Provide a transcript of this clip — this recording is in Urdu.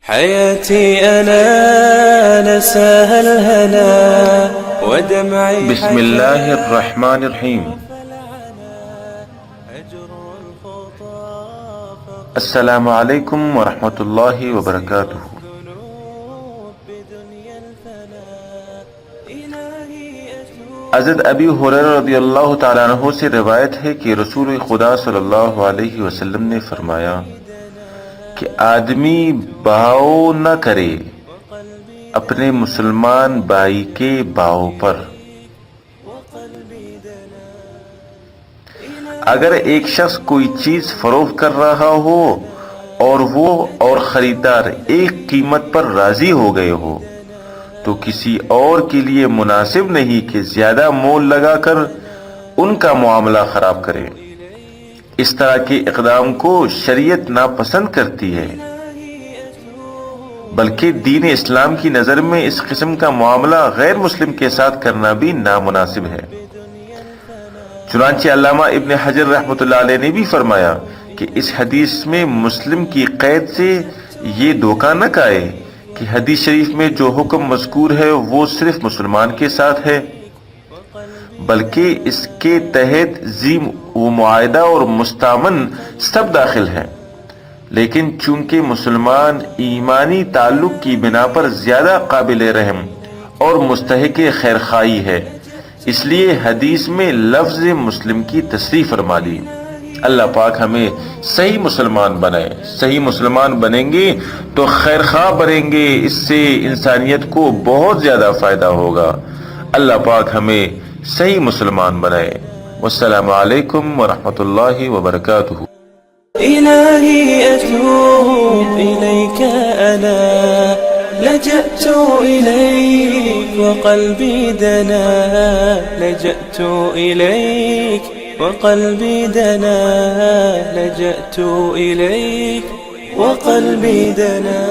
حياتي أنا نساها الهنا ودمعي بسم اللہ الرحمن الرحیم۔ السلام علیکم ورحمۃ اللہ وبرکاتہ۔ حضرت ابی ہریرہ رضی اللہ تعالیٰ عنہ سے روایت ہے کہ رسول خدا صلی اللہ علیہ وسلم نے فرمایا کہ آدمی بھاؤ نہ کرے اپنے مسلمان بھائی کے بھاؤ پر۔ اگر ایک شخص کوئی چیز فروخت کر رہا ہو اور وہ اور خریدار ایک قیمت پر راضی ہو گئے ہو تو کسی اور کے لیے مناسب نہیں کہ زیادہ مول لگا کر ان کا معاملہ خراب کرے۔ اس طرح کے اقدام کو شریعت ناپسند کرتی ہے، بلکہ دین اسلام کی نظر میں اس قسم کا معاملہ غیر مسلم کے ساتھ کرنا بھی نامناسب ہے۔ چنانچہ علامہ ابن حجر رحمۃ اللہ علیہ نے بھی فرمایا کہ اس حدیث میں مسلم کی قید سے یہ دھوکہ نہ کھائے کہ حدیث شریف میں جو حکم مذکور ہے وہ صرف مسلمان کے ساتھ ہے، بلکہ اس کے تحت ذی و معاہدہ اور مستامن سب داخل ہیں، لیکن چونکہ مسلمان ایمانی تعلق کی بنا پر زیادہ قابل رحم اور مستحق خیرخواہی ہے، اس لیے حدیث میں لفظ مسلم کی تصریح فرما لی۔ اللہ پاک ہمیں صحیح مسلمان بنائے۔ صحیح مسلمان بنیں گے تو خیرخواہ بنیں گے، اس سے انسانیت کو بہت زیادہ فائدہ ہوگا۔ اللہ پاک ہمیں صحیح مسلمان بنائے۔ والسلام علیکم ورحمۃ اللہ وبرکاتہ۔ إلهي أتوب إليك أنا لجأت إليك وقلبي دنا لجأت إليك وقلبي دنا لجأت إليك وقلبي دنا